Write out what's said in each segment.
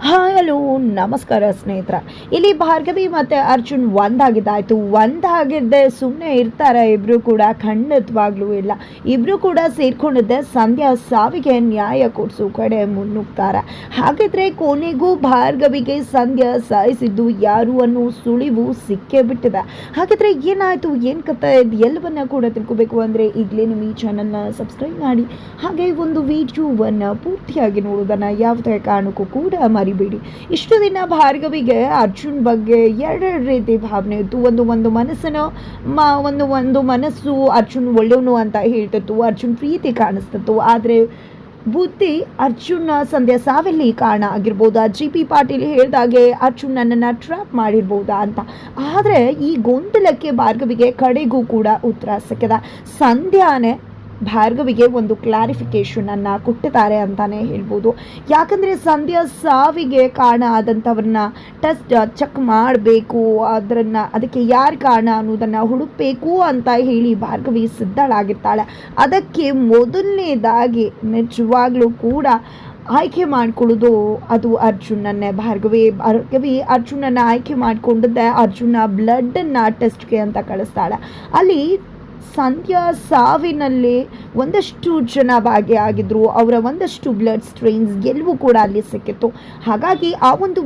Hi hello ನಮಸ್ಕಾರ ಸ್ನೇಹಿತರ. ಇಲ್ಲಿ ಭಾರ್ಗವಿ ಮತ್ತು ಅರ್ಜುನ್ ಒಂದಾಗಿದ್ದೆ ಸುಮ್ಮನೆ ಇರ್ತಾರೆ ಇಬ್ಬರು ಕೂಡ? ಖಂಡಿತವಾಗ್ಲೂ ಇಲ್ಲ. ಇಬ್ಬರು ಕೂಡ ಸೇರ್ಕೊಂಡಿದ್ದೆ ಸಂಧ್ಯಾ ಸಾವಿಗೆ ನ್ಯಾಯ ಕೊಡಿಸೋ ಕಡೆ ಮುನ್ನುಗ್ತಾರೆ. ಹಾಗಿದ್ರೆ ಕೊನೆಗೂ ಭಾರ್ಗವಿಗೆ ಸಂಧ್ಯಾ ಸಾಯಿಸಿದ್ದು ಯಾರು ಅನ್ನೋ ಸುಳಿವು ಸಿಕ್ಕೇ ಬಿಟ್ಟಿದೆ. ಹಾಗಿದ್ರೆ ಏನಾಯಿತು, ಏನು ಕಥೆ, ಎಲ್ಲವನ್ನ ಕೂಡ ತಿಳ್ಕೋಬೇಕು ಅಂದರೆ ಈಗಲೇ ನಿಮ್ಮ ಈ ಚಾನಲ್ನ ಸಬ್ಸ್ಕ್ರೈಬ್ ಮಾಡಿ, ಹಾಗೆ ಒಂದು ವಿಡಿಯೋವನ್ನು ಪೂರ್ತಿಯಾಗಿ ನೋಡೋದನ್ನು ಯಾವುದೇ ಕಾರಣಕ್ಕೂ ಕೂಡ ಮರಿಬೇಡಿ. ಇಷ್ಟು ದಿನ ಭಾರ್ಗವಿಗೆ ಅರ್ಜುನ್ ಬಗ್ಗೆ ಎರಡೆರಡು ರೀತಿ ಭಾವನೆ ಇತ್ತು. ಒಂದು ಮನಸ್ಸನ್ನು ಒಂದು ಮನಸ್ಸು ಅರ್ಜುನ್ ಒಳ್ಳೆಯವನು ಅಂತ ಹೇಳ್ತಿತ್ತು, ಅರ್ಜುನ್ ಪ್ರೀತಿ ಕಾಣಿಸ್ತಿತ್ತು. ಆದರೆ ಬುದ್ಧಿ ಅರ್ಜುನ್ ಸಂಧ್ಯಾ ಸಾವಿಲ್ಲಿ ಕಾರಣ ಆಗಿರ್ಬೋದಾ, GP ಪಾಟೀಲ್ ಹೇಳಿದಾಗೆ ಅರ್ಜುನ್ ನನ್ನನ್ನು ಟ್ರ್ಯಾಪ್ ಮಾಡಿರ್ಬೋದಾ ಅಂತ. ಆದರೆ ಈ ಗೊಂದಲಕ್ಕೆ ಭಾರ್ಗವಿಗೆ ಕಡೆಗೂ ಕೂಡ ಉತ್ತರ ಸಿಕ್ಕಿದೆ. ಸಂಧ್ಯಾನೇ ಭಾರ್ಗವಿಗೆ ಒಂದು ಕ್ಲಾರಿಫಿಕೇಷನನ್ನು ಕೊಟ್ಟಿದ್ದಾರೆ ಅಂತಲೇ ಹೇಳ್ಬೋದು. ಯಾಕಂದರೆ ಸಂಧ್ಯಾ ಸಾವಿಗೆ ಕಾರಣ ಆದಂಥವ್ರನ್ನ ಚೆಕ್ ಮಾಡಬೇಕು, ಅದಕ್ಕೆ ಯಾರು ಕಾರಣ ಅನ್ನೋದನ್ನು ಹುಡುಕಬೇಕು ಅಂತ ಹೇಳಿ ಭಾರ್ಗವಿ ಸಿದ್ಧಳಾಗಿರ್ತಾಳೆ. ಅದಕ್ಕೆ ಮೊದಲನೇದಾಗಿ ನಿಜವಾಗ್ಲೂ ಕೂಡ ಆಯ್ಕೆ ಮಾಡಿಕೊಳ್ಳೋದು ಅದು ಅರ್ಜುನನ್ನೇ. ಭಾರ್ಗವಿ ಅರ್ಜುನನ್ನು ಆಯ್ಕೆ ಮಾಡಿಕೊಂಡಿದ್ದೆ ಅರ್ಜುನ ಬ್ಲಡ್ಡನ್ನು ಟೆಸ್ಟ್ಗೆ ಅಂತ ಕಳಿಸ್ತಾಳೆ. ಅಲ್ಲಿ ಸಂಧ್ಯಾ ಸಾವಿನಲ್ಲಿ ಒಂದಷ್ಟು ಜನ ಭಾಗಿಯಾಗಿದ್ದರು, ಅವರ ಒಂದಷ್ಟು ಬ್ಲಡ್ ಸ್ಟ್ರೈನ್ಸ್ ಎಲ್ಲವೂ ಕೂಡ ಅಲ್ಲಿ ಸಿಕ್ಕಿತ್ತು. ಹಾಗಾಗಿ ಆ ಒಂದು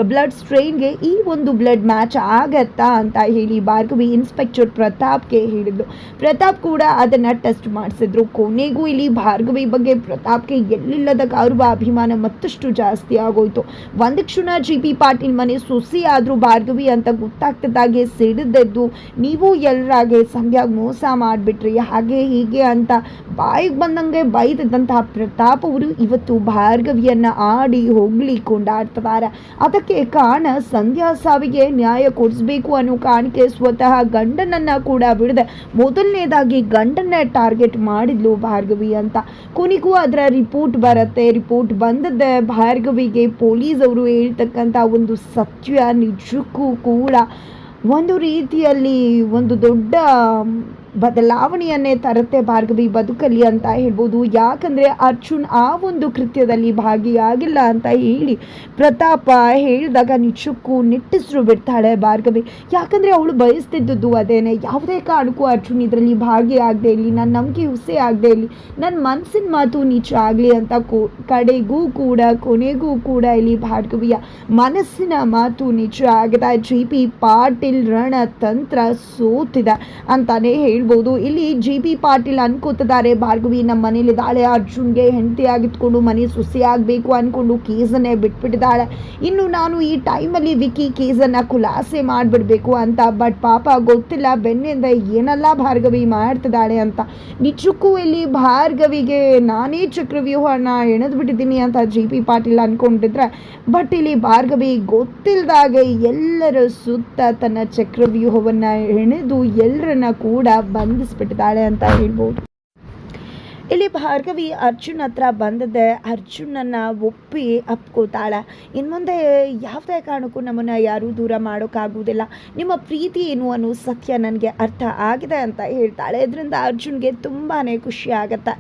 ಬ್ಲಡ್ ಸ್ಟ್ರೈನ್ಗೆ ಈ ಒಂದು ಬ್ಲಡ್ ಮ್ಯಾಚ್ ಆಗತ್ತಾ ಅಂತ ಹೇಳಿ ಭಾರ್ಗವಿ ಇನ್ಸ್ಪೆಕ್ಟರ್ ಪ್ರತಾಪ್ಗೆ ಹೇಳಿದ್ರು. ಪ್ರತಾಪ್ ಕೂಡ ಅದನ್ನು ಟೆಸ್ಟ್ ಮಾಡಿಸಿದ್ರು. ಕೊನೆಗೂ ಇಲ್ಲಿ ಭಾರ್ಗವಿ ಬಗ್ಗೆ ಪ್ರತಾಪ್ಗೆ ಎಲ್ಲಿಲ್ಲದ ಗೌರವ ಅಭಿಮಾನ ಮತ್ತಷ್ಟು ಜಾಸ್ತಿ ಆಗೋಯ್ತು. ಒಂದು ಕ್ಷಣ GP ಪಾಟೀಲ್ ಮನೆ ಸೊಸಿ ಆದರೂ ಭಾರ್ಗವಿ ಅಂತ ಗೊತ್ತಾಗ್ತಿದ್ದಾಗೆ ಸಿಡಿದೆದ್ದು, ನೀವು ಎಲ್ಲರಾಗೆ ಸಂಧ್ಯಾಗ ಮೋಸ ಮಾಡಿಬಿಟ್ರಿ ಹಾಗೆ ಹೀಗೆ ಅಂತ ಬಾಯಿಗೆ ಬಂದಂಗೆ ಬೈದಿದ್ದಂತಹ ಪ್ರತಾಪ್ ಅವರು ಇವತ್ತು ಭಾರ್ಗವಿಯನ್ನು ಆಡಿ ಹೋಗ್ಲಿ ಕೊಂಡಾಡ್ತಿದ್ದಾರೆ. ಅದಕ್ಕೆ ಕಾರಣ ಸಂಧ್ಯಾ ಸಾವಿಗೆ ನ್ಯಾಯ ಕೊಡಿಸ್ಬೇಕು ಅನ್ನೋ ಕಾರಣಕ್ಕೆ ಸ್ವತಃ ಗಂಡನನ್ನು ಕೂಡ ಬಿಡದೆ ಮೊದಲನೇದಾಗಿ ಗಂಡನ್ನೇ ಟಾರ್ಗೆಟ್ ಮಾಡಿದ್ಲು ಭಾರ್ಗವಿ ಅಂತ. ಕೊನೆಗೂ ಅದರ ರಿಪೋರ್ಟ್ ಬರುತ್ತೆ. ರಿಪೋರ್ಟ್ ಬಂದದ್ದೇ ಭಾರ್ಗವಿಗೆ ಪೊಲೀಸ್ ಅವರು ಹೇಳ್ತಕ್ಕಂಥ ಒಂದು ಸತ್ಯ ನಿಜಕ್ಕೂ ಕೂಡ ಒಂದು ರೀತಿಯಲ್ಲಿ ಒಂದು ದೊಡ್ಡ ಬದಲಾವಣೆಯನ್ನೇ ತರುತ್ತೆ ಭಾರ್ಗವಿ ಬದುಕಲ್ಲಿ ಅಂತ ಹೇಳ್ಬೋದು. ಯಾಕಂದರೆ ಅರ್ಜುನ್ ಆ ಒಂದು ಕೃತ್ಯದಲ್ಲಿ ಭಾಗಿಯಾಗಿಲ್ಲ ಅಂತ ಹೇಳಿ ಪ್ರತಾಪ ಹೇಳಿದಾಗ ನಿಜಕ್ಕೂ ನಿಟ್ಟಿಸ್ರು ಬಿಡ್ತಾಳೆ ಭಾರ್ಗವಿ. ಯಾಕಂದರೆ ಅವಳು ಬಯಸ್ತಿದ್ದದ್ದು ಅದೇನೆ, ಯಾವುದೇ ಕಾರಣಕ್ಕೂ ಅರ್ಜುನ್ ಇದರಲ್ಲಿ ಭಾಗಿಯಾಗದೆ ಇರಲಿ, ನನ್ನ ನಂಬಿಕೆ ಹುಸೆ ಆಗದೆ ಇರಲಿ, ನನ್ನ ಮನಸ್ಸಿನ ಮಾತು ನಿಜ ಆಗಲಿ ಅಂತ ಕೊನೆಗೂ ಕೂಡ ಇಲ್ಲಿ ಭಾರ್ಗವಿಯ ಮನಸ್ಸಿನ ಮಾತು ನಿಜ ಆಗಿದೆ. GP ಪಾಟೀಲ್ ರಣತಂತ್ರ ಸೋತಿದೆ ಅಂತಾನೆ ಹೇಳ್ಬೋದು. ಇಲ್ಲಿ GP ಪಾಟೀಲ್ ಅನ್ಕೋತಿದ್ದಾರೆ ಭಾರ್ಗವಿ ನಮ್ಮ ಮನೇಲಿದ್ದಾಳೆ, ಅರ್ಜುನ್ಗೆ ಹೆಂಡತಿ ಆಗಿತ್ಕೊಂಡು ಮನೆ ಸೊಸೆಯಾಗಬೇಕು ಅನ್ಕೊಂಡು ಕೇಸನ್ನೇ ಬಿಟ್ಬಿಟ್ಟಿದ್ದಾಳೆ. ಇನ್ನು ನಾನು ಈ ಟೈಮಲ್ಲಿ ವಿಕಿ ಕೇಸನ್ನು ಖುಲಾಸೆ ಮಾಡಿಬಿಡ್ಬೇಕು ಅಂತ. ಬಟ್ ಪಾಪ ಗೊತ್ತಿಲ್ಲ ಬೆನ್ನಿಂದ ಏನೆಲ್ಲ ಭಾರ್ಗವಿ ಮಾಡ್ತಿದ್ದಾಳೆ ಅಂತ. ನಿಜಕ್ಕೂ ಇಲ್ಲಿ ಭಾರ್ಗವಿಗೆ ನಾನೇ ಚಕ್ರವ್ಯೂಹನ ಎಣೆದು ಬಿಟ್ಟಿದ್ದೀನಿ ಅಂತ GP ಪಾಟೀಲ್ ಅನ್ಕೊಂಡಿದ್ರೆ, ಬಟ್ ಇಲ್ಲಿ ಭಾರ್ಗವಿ ಗೊತ್ತಿಲ್ಲದಾಗೆ ಎಲ್ಲರ ಸುತ್ತ ತನ್ನ ಚಕ್ರವ್ಯೂಹವನ್ನು ಎಣೆದು ಎಲ್ಲರನ್ನ ಕೂಡ ಬಂಧಿಸ್ಬಿಟ್ಟಿದ್ದಾಳೆ ಅಂತ ಹೇಳ್ಬೋದು. ಇಲ್ಲಿ ಭಾರ್ಗವಿ ಅರ್ಜುನ್ ಹತ್ರ ಬಂದದ್ದೇ ಅರ್ಜುನನ್ನು ಅಪ್ಕೋತಾಳೆ. ಇನ್ನು ಮುಂದೆ ಯಾವುದೇ ಕಾರಣಕ್ಕೂ ನಮ್ಮನ್ನು ಯಾರೂ ದೂರ ಮಾಡೋಕ್ಕಾಗುವುದಿಲ್ಲ, ನಿಮ್ಮ ಪ್ರೀತಿ ಏನು ಅನ್ನೋ ಸತ್ಯ ನನಗೆ ಅರ್ಥ ಆಗಿದೆ ಅಂತ ಹೇಳ್ತಾಳೆ. ಇದರಿಂದ ಅರ್ಜುನ್ಗೆ ತುಂಬಾ ಖುಷಿ ಆಗುತ್ತೆ.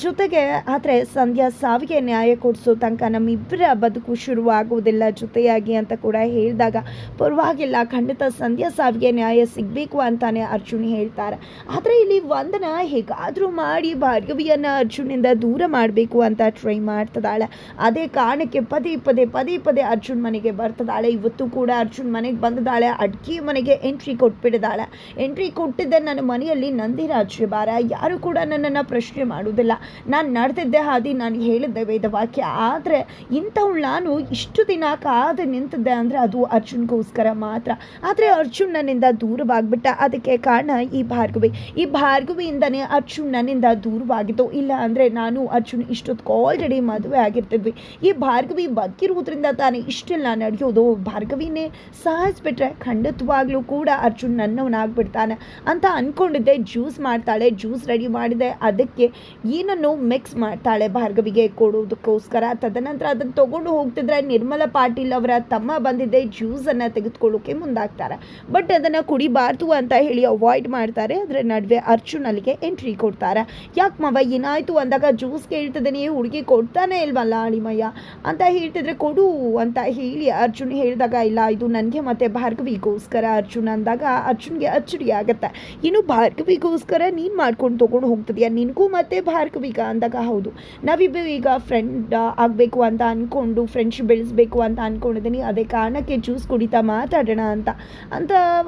ಜೊತೆಗೆ ಆದರೆ ಸಂಧ್ಯಾ ಸಾವಿಗೆ ನ್ಯಾಯ ಕೊಡಿಸೋ ತನಕ ನಮ್ಮಿಬ್ಬರ ಬದುಕು ಶುರುವಾಗುವುದಿಲ್ಲ ಜೊತೆಯಾಗಿ ಅಂತ ಕೂಡ ಹೇಳಿದಾಗ, ಪರವಾಗಿಲ್ಲ ಖಂಡಿತ ಸಂಧ್ಯಾ ಸಾವಿಗೆ ನ್ಯಾಯ ಸಿಗಬೇಕು ಅಂತಾನೆ ಅರ್ಜುನ್ ಹೇಳ್ತಾರೆ. ಆದರೆ ಇಲ್ಲಿ ವಂದನ ಹೇಗಾದರೂ ಮಾಡಿ ಭಾರ್ಗವಿ ಅರ್ಜುನಿಂದ ದೂರ ಮಾಡಬೇಕು ಅಂತ ಟ್ರೈ ಮಾಡ್ತಿದ್ದಾಳೆ. ಅದೇ ಕಾರಣಕ್ಕೆ ಪದೇ ಪದೇ ಅರ್ಜುನ್ ಮನೆಗೆ ಬರ್ತಿದ್ದಾಳೆ. ಇವತ್ತು ಕೂಡ ಅರ್ಜುನ್ ಮನೆಗೆ ಬಂದಿದ್ದಾಳೆ. ಅಡ್ಗೆ ಮನೆಗೆ ಎಂಟ್ರಿ ಕೊಟ್ಬಿಟ್ಟಿದ್ದಾಳೆ. ಎಂಟ್ರಿ ಕೊಟ್ಟಿದ್ದೆ ನನ್ನ ಮನೆಯಲ್ಲಿ ನಂದಿ ರಾಜ್ಯಭಾರ, ಯಾರು ಕೂಡ ನನ್ನನ್ನು ಪ್ರಶ್ನೆ ಮಾಡುವುದಿಲ್ಲ, ನಾನು ನಡೆದಿದ್ದೆ ಹಾದಿ, ನಾನು ಹೇಳಿದ್ದೆ ವೇದವಾಕ್ಯ. ಆದರೆ ಇಂಥವಳು ನಾನು ಇಷ್ಟು ದಿನ ಕಾದು ನಿಂತಿದ್ದೆ ಅಂದರೆ ಅದು ಅರ್ಜುನ್ಗೋಸ್ಕರ ಮಾತ್ರ. ಆದರೆ ಅರ್ಜುನ್ ನನ್ನಿಂದ ದೂರವಾಗ್ಬಿಟ್ಟ. ಅದಕ್ಕೆ ಕಾರಣ ಈ ಭಾರ್ಗವಿಯಿಂದನೇ ಅರ್ಜುನ್ ನನ್ನಿಂದ ದೂರವಾಗಿದ್ದು. ಇಲ್ಲ ಅಂದರೆ ನಾನು ಅರ್ಜುನ್ ಇಷ್ಟೊತ್ತು ಆಲ್ರೆಡಿ ಮದುವೆ ಆಗಿರ್ತಿದ್ವಿ. ಈ ಭಾರ್ಗವಿ ಬದುಕಿರುವುದರಿಂದ ತಾನೇ ಇಷ್ಟೆಲ್ಲ ನಡೆಯೋದು. ಭಾರ್ಗವಿನೇ ಸಾಯಿಸ್ಬಿಟ್ರೆ ಖಂಡಿತವಾಗ್ಲೂ ಕೂಡ ಅರ್ಜುನ್ ನನ್ನವನಾಗ್ಬಿಡ್ತಾನೆ ಅಂತ ಅಂದ್ಕೊಂಡಿದ್ದೆ. ಜ್ಯೂಸ್ ಮಾಡ್ತಾಳೆ, ಜ್ಯೂಸ್ ರೆಡಿ ಮಾಡಿದೆ, ಅದಕ್ಕೆ ಏನನ್ನು ಮಿಕ್ಸ್ ಮಾಡ್ತಾಳೆ ಭಾರ್ಗವಿಗೆ ಕೊಡೋದಕ್ಕೋಸ್ಕರ. ತದನಂತರ ಅದನ್ನು ತೊಗೊಂಡು ಹೋಗ್ತಿದ್ರೆ ನಿರ್ಮಲಾ ಪಾಟೀಲ್ ಅವರ ತಮ್ಮ ಬಂದಿದ್ದೆ ಜ್ಯೂಸನ್ನು ತೆಗೆದುಕೊಳ್ಳೋಕೆ ಮುಂದಾಗ್ತಾರೆ. ಬಟ್ ಅದನ್ನು ಕುಡಿಬಾರ್ದು ಅಂತ ಹೇಳಿ ಅವಾಯ್ಡ್ ಮಾಡ್ತಾರೆ. ಅದರ ನಡುವೆ ಅರ್ಜುನ್ ಅಲ್ಲಿಗೆ ಎಂಟ್ರಿ ಕೊಡ್ತಾರೆ. ಯಾಕೆ ಮಾವ ಏನಾಯಿತು ಅಂದಾಗ ಜ್ಯೂಸ್ ಕೇಳ್ತಿದ್ದೀನಿ, ಹುಡುಗಿ ಕೊಡ್ತಾನೆ ಇಲ್ವಲ್ಲ ಅಳಿಮಯ್ಯ ಅಂತ ಹೇಳ್ತಿದ್ರೆ ಕೊಡು ಅಂತ ಹೇಳಿ ಅರ್ಜುನ್ ಹೇಳಿದಾಗ ಇಲ್ಲ ಇದು ನನಗೆ ಮತ್ತು ಭಾರ್ಗವಿಗೋಸ್ಕರ ಅರ್ಜುನ್ ಅಂದಾಗ ಅರ್ಜುನ್ಗೆ ಅಚ್ಚರಿ ಆಗುತ್ತೆ. ಇನ್ನು ಭಾರ್ಗವಿಗೋಸ್ಕರ ನೀನು ಮಾಡ್ಕೊಂಡು ತೊಗೊಂಡು ಹೋಗ್ತಿದ್ಯಾ ನಿನಗೂ ಮತ್ತು ಭಾರ್ಗವಿಗ ಅಂದಾಗ ಹೌದು ನಾವಿಬ್ಬರು ಈಗ ಫ್ರೆಂಡ್ ಆಗಬೇಕು ಅಂತ ಅಂದ್ಕೊಂಡು ಫ್ರೆಂಡ್ಶಿಪ್ ಬೆಳೆಸಬೇಕು ಅಂತ ಅಂದ್ಕೊಂಡಿದ್ದೀನಿ, ಅದೇ ಕಾರಣಕ್ಕೆ ಜ್ಯೂಸ್ ಕುಡಿತಾ ಮಾತಾಡೋಣ ಅಂತ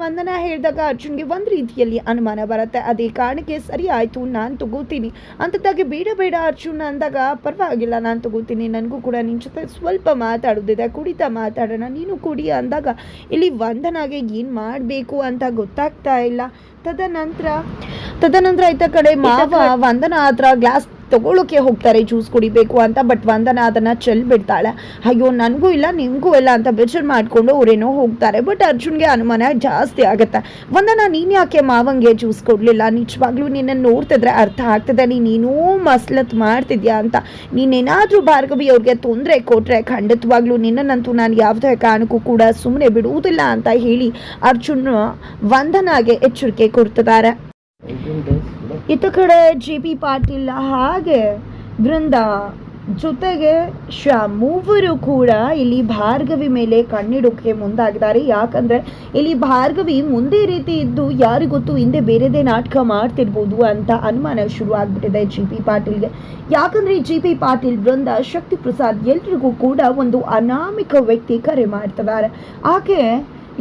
ವಂದನಾ ಹೇಳಿದಾಗ ಅರ್ಜುನ್ಗೆ ಒಂದು ರೀತಿಯಲ್ಲಿ ಅನುಮಾನ ಬರುತ್ತೆ. ಅದೇ ಕಾರಣಕ್ಕೆ ಸರಿ ಆಯಿತು ನಾನು ತಗೋತೀನಿ ಅಂಥದ್ದಾಗೆ ಬೇಡ ಬೇಡ ಅರ್ಜುನ್ ಅಂದಾಗ ಪರವಾಗಿಲ್ಲ ನಾನು ತಗೋತೀನಿ, ನನಗೂ ಕೂಡ ನಿನ್ನ ಜೊತೆ ಸ್ವಲ್ಪ ಮಾತಾಡೋದಿದೆ, ಕುಡಿತಾ ಮಾತಾಡೋಣ ನೀನು ಕುಡಿ ಅಂದಾಗ ಇಲ್ಲಿ ವಂದನಾಗೆ ಏನು ಮಾಡಬೇಕು ಅಂತ ಗೊತ್ತಾಗ್ತಾ ಇಲ್ಲ. ತದನಂತರ ಈತ ಕಡೆ ಮಾವ ವಂದನಾ ಹತ್ರ ಗ್ಲಾಸ್ ತಗೊಳ್ಳೋಕೆ ಹೋಗ್ತಾರೆ ಜ್ಯೂಸ್ ಕುಡಿಬೇಕು ಅಂತ. ಬಟ್ ವಂದನಾ ಅದನ್ನು ಬಿಡ್ತಾಳೆ. ಅಯ್ಯೋ ನನಗೂ ಇಲ್ಲ ನಿಮಗೂ ಇಲ್ಲ ಅಂತ ಬೇಜಾರು ಮಾಡಿಕೊಂಡು ಅವರೇನೋ ಹೋಗ್ತಾರೆ. ಬಟ್ ಅರ್ಜುನ್ಗೆ ಅನುಮಾನ ಜಾಸ್ತಿ ಆಗುತ್ತೆ. ವಂದನಾ ನೀನು ಯಾಕೆ ಮಾವಂಗೆ ಜ್ಯೂಸ್ ಕೊಡಲಿಲ್ಲ, ನಿಜವಾಗ್ಲೂ ನಿನ್ನನ್ನು ನೋಡ್ತಿದ್ರೆ ಅರ್ಥ ಆಗ್ತದೆ ನೀನೇನೋ ಮಸ್ಲತ್ ಮಾಡ್ತಿದ್ಯಾ ಅಂತ. ನೀನೇನಾದರೂ ಭಾರ್ಗವಿ ಅವ್ರಿಗೆ ತೊಂದರೆ ಕೊಟ್ಟರೆ ಖಂಡಿತವಾಗ್ಲೂ ನಿನ್ನನ್ನಂತೂ ನಾನು ಯಾವುದೇ ಕಾರಣಕ್ಕೂ ಕೂಡ ಸುಮ್ಮನೆ ಬಿಡುವುದಿಲ್ಲ ಅಂತ ಹೇಳಿ ಅರ್ಜುನ್ ವಂದನಾಗೆ ಎಚ್ಚರಿಕೆ ಕೊಡ್ತಿದ್ದಾರೆ. ಇತ್ತ ಕಡೆ JP ಪಾಟೀಲ್ ಹಾಗೆ ಬೃಂದ ಜೊತೆಗೆ ಮೂವರು ಕೂಡ ಇಲ್ಲಿ ಭಾರ್ಗವಿ ಮೇಲೆ ಕಣ್ಣಿಡೋಕೆ ಮುಂದಾಗಿದ್ದಾರೆ. ಯಾಕಂದ್ರೆ ಇಲ್ಲಿ ಭಾರ್ಗವಿ ಮುಂದೆ ರೀತಿ ಇದ್ದು ಯಾರಿಗೊತ್ತು ಹಿಂದೆ ಬೇರೆದೇ ನಾಟಕ ಮಾಡ್ತಿರ್ಬೋದು ಅಂತ ಅನುಮಾನ ಶುರು ಆಗ್ಬಿಟ್ಟಿದೆ JP ಪಾಟೀಲ್ಗೆ. ಯಾಕಂದ್ರೆ JP ಪಾಟೀಲ್ ಬೃಂದ ಶಕ್ತಿ ಪ್ರಸಾದ್ ಎಲ್ರಿಗೂ ಕೂಡ ಒಂದು ಅನಾಮಿಕ ವ್ಯಕ್ತಿ ಕರೆ ಮಾಡ್ತಿದ್ದಾರೆ. ಆಕೆ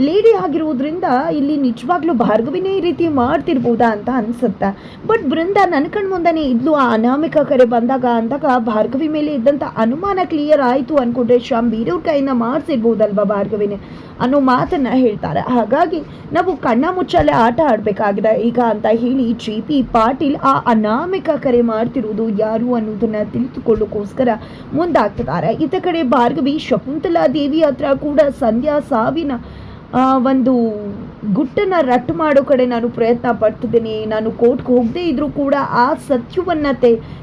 ಲೇಡಿ ಆಗಿರುವುದರಿಂದ ಇಲ್ಲಿ ನಿಜವಾಗ್ಲೂ ಭಾರ್ಗವಿನೇ ಈ ರೀತಿ ಮಾಡ್ತಿರ್ಬೋದಾ ಅಂತ ಅನ್ಸುತ್ತೆ. ಬಟ್ ಬೃಂದ ನನ್ನ ಕಣ್ ಮುಂದೆನೇ ಇದ್ಲು ಆ ಅನಾಮಿಕ ಕರೆ ಅಂದಾಗ ಭಾರ್ಗವಿ ಮೇಲೆ ಇದ್ದಂಥ ಅನುಮಾನ ಕ್ಲಿಯರ್ ಆಯಿತು ಅಂದ್ಕೊಂಡ್ರೆ ಶ್ಯಾಮ್ ಬೇರೆಯವ್ರ ಕೈಯಿಂದ ಮಾಡಿಸಿರ್ಬೋದಲ್ವಾ ಭಾರ್ಗವಿನೇ ಅನ್ನೋ ಮಾತನ್ನ ಹೇಳ್ತಾರೆ. ಹಾಗಾಗಿ ನಾವು ಕಣ್ಣ ಮುಚ್ಚಾಲೆ ಆಟ ಆಡಬೇಕಾಗಿದೆ ಈಗ ಅಂತ ಹೇಳಿ JP ಪಾಟೀಲ್ ಆ ಅನಾಮಿಕ ಕರೆ ಮಾಡ್ತಿರುವುದು ಯಾರು ಅನ್ನೋದನ್ನ ತಿಳಿದುಕೊಳ್ಳೋಕ್ಕೋಸ್ಕರ ಮುಂದಾಗ್ತಿದ್ದಾರೆ. ಇತ್ತ ಕಡೆ ಭಾರ್ಗವಿ ಶಕುಂತಲಾ ದೇವಿ ಹತ್ರ ಕೂಡ ಸಂಧ್ಯಾ ಸಾವಿನ ಒಂದು ಗುಟ್ಟನ್ನು ರಟ್ಟು ಮಾಡೋ ಕಡೆ ನಾನು ಪ್ರಯತ್ನ ಪಡ್ತಿದ್ದೀನಿ, ನಾನು ಕೋರ್ಟ್ಗೆ ಹೋಗದೇ ಇದ್ರೂ ಕೂಡ ಆ ಸತ್ಯವನ್ನು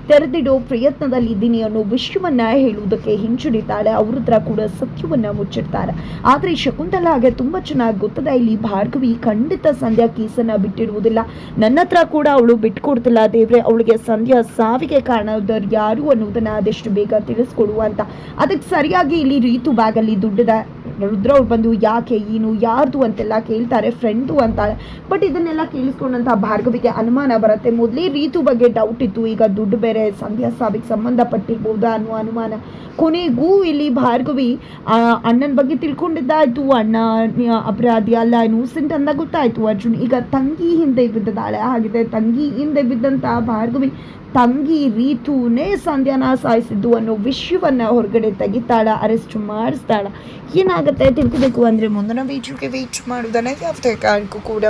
ತೆರೆದಿಡೋ ಪ್ರಯತ್ನದಲ್ಲಿದ್ದೀನಿ ಅನ್ನೋ ವಿಷಯವನ್ನು ಹೇಳುವುದಕ್ಕೆ ಹಿಂಜರಿತಾಳೆ. ಅವ್ರ ಹತ್ರ ಕೂಡ ಸತ್ಯವನ್ನು ಮುಚ್ಚಿಡ್ತಾರೆ. ಆದರೆ ಶಕುಂತಲಾಗೆ ತುಂಬ ಚೆನ್ನಾಗಿ ಗೊತ್ತದೆ ಇಲ್ಲಿ ಭಾರ್ಗವಿ ಖಂಡಿತ ಸಂಧ್ಯಾ ಕೇಸನ್ನು ಬಿಟ್ಟಿರುವುದಿಲ್ಲ, ನನ್ನ ಹತ್ರ ಕೂಡ ಅವಳು ಬಿಟ್ಕೊಡ್ತಿಲ್ಲ ದೇವ್ರೆ, ಅವಳಿಗೆ ಸಂಧ್ಯಾ ಸಾವಿಗೆ ಕಾರಣದವ್ರು ಯಾರು ಅನ್ನೋದನ್ನು ಆದಷ್ಟು ಬೇಗ ತಿಳಿಸ್ಕೊಡು ಅಂತ. ಅದಕ್ಕೆ ಸರಿಯಾಗಿ ಇಲ್ಲಿ ರೀತು ಬ್ಯಾಗಲ್ಲಿ ದುಡ್ಡಿದೆ. ರುದ್ರ ಅವ್ರು ಬಂದು ಯಾಕೆ ಏನು ಯಾರ್ದು ಅಂತೆಲ್ಲ ಕೇಳ್ತಾರೆ, ಫ್ರೆಂಡು ಅಂತಾಳೆ. ಬಟ್ ಇದನ್ನೆಲ್ಲ ಕೇಳಿಸ್ಕೊಂಡಂತ ಭಾರ್ಗವಿಗೆ ಅನುಮಾನ ಬರುತ್ತೆ. ಮೊದಲೇ ರೀತು ಬಗ್ಗೆ ಡೌಟ್ ಇತ್ತು, ಈಗ ದುಡ್ಡು ಬೇರೆ ಸಂಧ್ಯಾ ಸಾವಿಗೆ ಸಂಬಂಧಪಟ್ಟಿರ್ಬೋದಾ ಅನ್ನೋ ಅನುಮಾನ. ಕೊನೆಗೂ ಇಲ್ಲಿ ಭಾರ್ಗವಿ ಅಣ್ಣನ ಬಗ್ಗೆ ತಿಳ್ಕೊಂಡಿದ್ದಾಯ್ತು, ಅಣ್ಣ ಅಪರಾಧಿ ಅಲ್ಲ ಇನ್ನೋಸೆಂಟ್ ಅಂತ ಗೊತ್ತಾಯ್ತು. ಅರ್ಜುನ್ ಈಗ ತಂಗಿ ಹಿಂದೆ ಬಿದ್ದಿದ್ದಾಳೆ. ಹಾಗಿದೆ ತಂಗಿ ಹಿಂದೆ ಬಿದ್ದಂತ ಭಾರ್ಗವಿ ತಂಗಿ ರೀತುನೇ ಸಂಧ್ಯಾನ ಸಾಯಿಸಿದ್ದು ಅನ್ನೋ ವಿಷಯವನ್ನ ಹೊರಗಡೆ ತೆಗಿತಾಳ, ಅರೆಸ್ಟ್ ಮಾಡಿಸ್ತಾಳ. ಏನಾಗುತ್ತೆ ತಿಳ್ಕೋಬೇಕು ಅಂದ್ರೆ ಮುಂದಿನ ವೀಡಿಯೋಗೆ ವೇಟ್ ಮಾಡೋದನ್ನ ಯಾವುದೇ ಕಾರಣಕ್ಕೂ ಕೂಡ